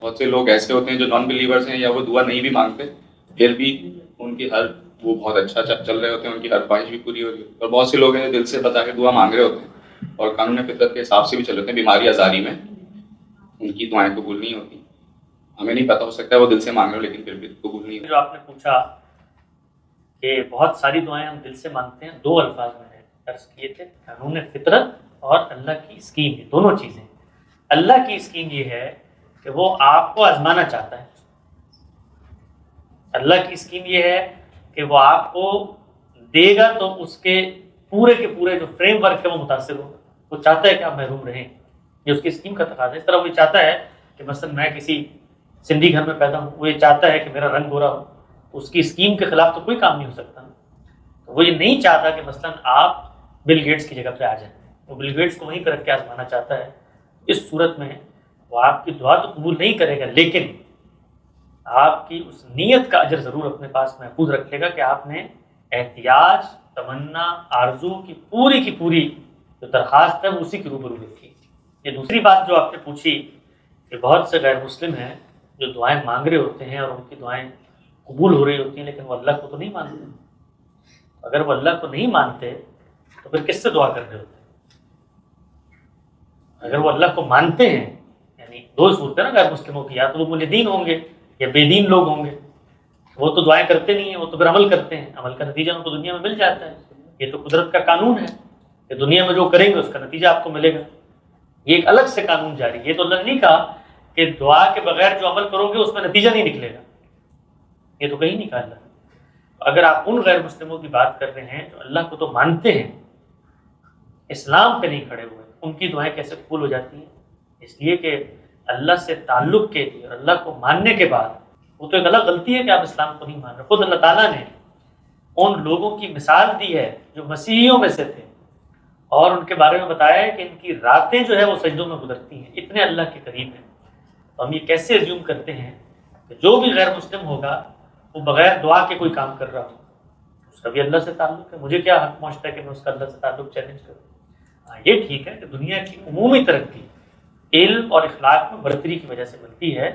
بہت سے لوگ ایسے ہوتے ہیں جو نان بلیورس ہیں یا وہ دعا نہیں بھی مانگتے، پھر بھی ان کی وہ بہت اچھا چل رہے ہوتے ہیں، ان کی ہر خواہش بھی پوری ہو رہی ہے. اور بہت سے لوگ ہیں جو دل سے بتا کے دعا مانگ رہے ہوتے ہیں اور قانون فطرت کے حساب سے بھی چل رہے ہوتے ہیں، بیماری آزاری میں ان کی دعائیں قبول نہیں ہوتی. ہمیں نہیں پتا، ہو سکتا ہے وہ دل سے مانگ رہے ہو لیکن پھر بھی قبول نہیں ہوتی. جو آپ نے پوچھا کہ بہت ساری دعائیں ہم دل سے مانگتے ہیں، دو الفاظ میں نے عرض کیے تھے، قانون فطرت اور اللہ کی اسکیم. یہ دونوں چیزیں. اللہ کی اسکیم یہ ہے کہ وہ آپ کو آزمانا چاہتا ہے. اللہ کی اسکیم یہ ہے کہ وہ آپ کو دے گا تو اس کے پورے جو فریم ورک ہے وہ متاثر ہوگا. وہ چاہتا ہے کہ آپ محروم رہیں، یہ اس کی اسکیم کا تقاضا ہے. اس طرح وہ چاہتا ہے کہ مثلا میں کسی سندھی گھر میں پیدا ہوں، وہ یہ چاہتا ہے کہ میرا رنگ گورا ہو. اس کی اسکیم کے خلاف تو کوئی کام نہیں ہو سکتا. تو وہ یہ نہیں چاہتا کہ مثلا آپ بل گیٹس کی جگہ پہ آ جائیں. وہ بل گیٹس کو وہیں پہ رکھ کے آزمانا چاہتا ہے. اس صورت میں وہ آپ کی دعا تو قبول نہیں کرے گا، لیکن آپ کی اس نیت کا اجر ضرور اپنے پاس محفوظ رکھ لے گا کہ آپ نے احتیاج، تمنا، آرزو کی پوری جو درخواست ہے وہ اسی کے روبرو رکھی. یہ دوسری بات جو آپ نے پوچھی کہ بہت سے غیر مسلم ہیں جو دعائیں مانگ رہے ہوتے ہیں اور ان کی دعائیں قبول ہو رہی ہوتی ہیں، لیکن وہ اللہ کو تو نہیں مانتے. اگر وہ اللہ کو نہیں مانتے تو پھر کس سے دعا کر رہے ہوتے ہیں؟ اگر وہ اللہ کو مانتے ہیں، یعنی دو صورتیں نا غیر مسلموں کی، یا تو وہ ملحدین ہوں گے یا بے دین لوگ ہوں گے. وہ تو دعائیں کرتے نہیں ہیں، وہ تو پھر عمل کرتے ہیں. عمل کا نتیجہ ان کو دنیا میں مل جاتا ہے. یہ تو قدرت کا قانون ہے کہ دنیا میں جو کریں گے اس کا نتیجہ آپ کو ملے گا. یہ ایک الگ سے قانون جاری. یہ تو اللہ نے نہیں کہا کہ دعا کے بغیر جو عمل کرو گے اس میں نتیجہ نہیں نکلے گا. یہ تو کہیں نہیں کہا اللہ نے. اگر آپ ان غیر مسلموں کی بات کر رہے ہیں جو اللہ کو تو مانتے ہیں، اسلام پہ نہیں کھڑے ہوئے، ان کی دعائیں کیسے قبول ہو جاتی ہیں؟ اس لیے کہ اللہ سے تعلق کے لیے اور اللہ کو ماننے کے بعد وہ تو ایک الگ غلطی ہے کہ آپ اسلام کو نہیں مان رہے. خود اللہ تعالیٰ نے ان لوگوں کی مثال دی ہے جو مسیحیوں میں سے تھے اور ان کے بارے میں بتایا ہے کہ ان کی راتیں جو ہے وہ سجدوں میں گزرتی ہیں، اتنے اللہ کے قریب ہیں. تو ہم یہ کیسے ایزیوم کرتے ہیں کہ جو بھی غیر مسلم ہوگا وہ بغیر دعا کے کوئی کام کر رہا ہو، اس کا بھی اللہ سے تعلق ہے. مجھے کیا حق پہنچتا ہے کہ میں اس کا اللہ سے تعلق چیلنج کروں؟ ہاں، یہ ٹھیک ہے کہ دنیا کی عمومی ترقی علم اور اخلاق میں برتری کی وجہ سے ملتی ہے،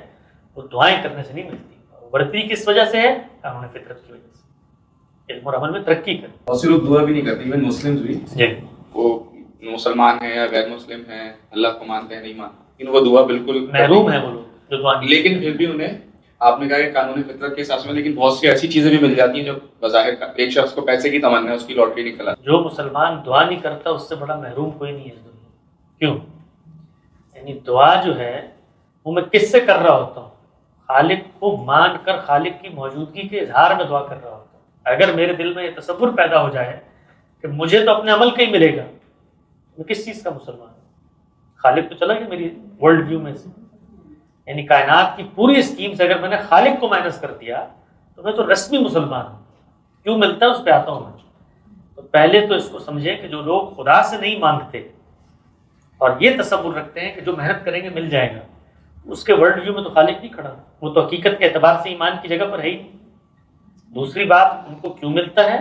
وہ دعائیں کرنے سے نہیں ملتی. اور برتری کس وجہ سے ہے؟ قانون فطرت کی وجہ سے. علم اور عمل میں ترقی کریں. بہت سے لوگ دعا بھی نہیں کرتے، ایون مسلم بھی. جی، وہ مسلمان ہیں یا غیر مسلم ہیں، اللہ کو مانتے ہیں نہیں مانتے، لیکن وہ دعا بالکل محروم ہے وہ لوگ جو دعا نہیں. لیکن پھر بھی انہیں آپ نے کہا کہ قانون فطرت کے حساب سے، لیکن بہت سی ایسی چیزیں بھی مل جاتی ہیں جو بظاہر ایک شخص کو پیسے کی تمنا ہے، اس کی لاٹری نکلا. جو مسلمان دعا نہیں کرتا اس سے بڑا محروم کوئی نہیں ہے اس دنیا. کیوں؟ یعنی دعا جو ہے وہ میں کس سے کر رہا ہوتا ہوں؟ خالق کو مان کر، خالق کی موجودگی کے اظہار میں دعا کر رہا ہوتا ہوں. اگر میرے دل میں یہ تصور پیدا ہو جائے کہ مجھے تو اپنے عمل کا ہی ملے گا، میں کس چیز کا مسلمان ہوں؟ خالق تو چلا گیا میری ورلڈ ویو میں سے. یعنی کائنات کی پوری اسکیم سے اگر میں نے خالق کو مائنس کر دیا تو میں تو رسمی مسلمان ہوں. کیوں ملتا ہے اس پہ آتا ہوں میں. تو پہلے تو اس کو سمجھیں کہ جو لوگ خدا سے نہیں مانگتے اور یہ تصور رکھتے ہیں کہ جو محنت کریں گے مل جائے گا، اس کے ورلڈ ویو میں تو خالق نہیں کھڑا. وہ تو حقیقت کے اعتبار سے ایمان کی جگہ پر ہے ہی نہیں. دوسری بات، ان کو کیوں ملتا ہے؟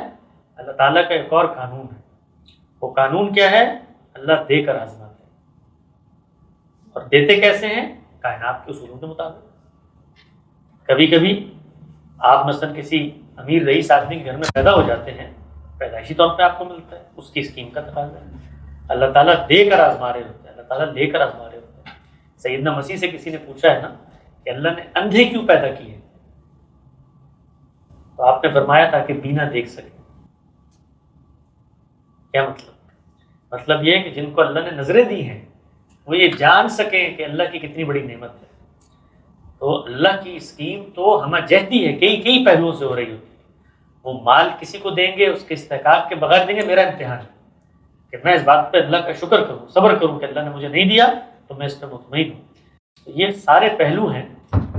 اللہ تعالیٰ کا ایک اور قانون ہے. وہ قانون کیا ہے؟ اللہ دے کر آزماتے ہیں. اور دیتے کیسے ہیں؟ کائنات کے اصولوں کے مطابق. کبھی کبھی آپ مثلا کسی امیر رئیس آدمی کے گھر میں پیدا ہو جاتے ہیں، پیدائشی طور پہ آپ کو ملتا ہے، اس کی اسکیم کا تقاضا ہے. اللہ تعالیٰ دے کر آزما رہے ہوتے ہیں، اللہ تعالیٰ لے کر آزما رہے ہوتے ہیں. سیدنا مسیح سے کسی نے پوچھا ہے نا کہ اللہ نے اندھے کیوں پیدا کیے؟ تو آپ نے فرمایا تھا کہ بینا دیکھ سکے. کیا مطلب یہ ہے کہ جن کو اللہ نے نظریں دی ہیں وہ یہ جان سکیں کہ اللہ کی کتنی بڑی نعمت ہے. تو اللہ کی اسکیم تو ہمیں جہتی ہے، کئی پہلوؤں سے ہو رہی ہوتی ہے. وہ مال کسی کو دیں گے اس کے استحقاق کے بغیر دیں گے. میرا امتحان ہے کہ میں اس بات پہ اللہ کا شکر کروں، صبر کروں کہ اللہ نے مجھے نہیں دیا تو میں اس پہ مطمئن ہوں. تو یہ سارے پہلو ہیں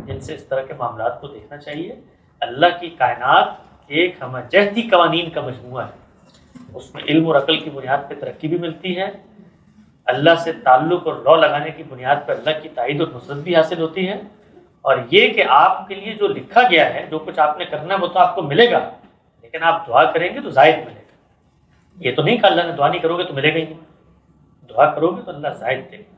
جن سے اس طرح کے معاملات کو دیکھنا چاہیے. اللہ کی کائنات ایک ہمیں جہتی قوانین کا مجموعہ ہے. اس میں علم اور عقل کی بنیاد پہ ترقی بھی ملتی ہے، اللہ سے تعلق اور لو لگانے کی بنیاد پر اللہ کی تائید اور نصرت بھی حاصل ہوتی ہے. اور یہ کہ آپ کے لیے جو لکھا گیا ہے، جو کچھ آپ نے کرنا ہے وہ تو آپ کو ملے گا، لیکن آپ دعا کریں گے تو زائد ملے گا. یہ تو نہیں کہ اللہ نے دعا نہیں کرو گے تو ملے گا ہی نہیں. دعا کرو گے تو اللہ زائد دے گا.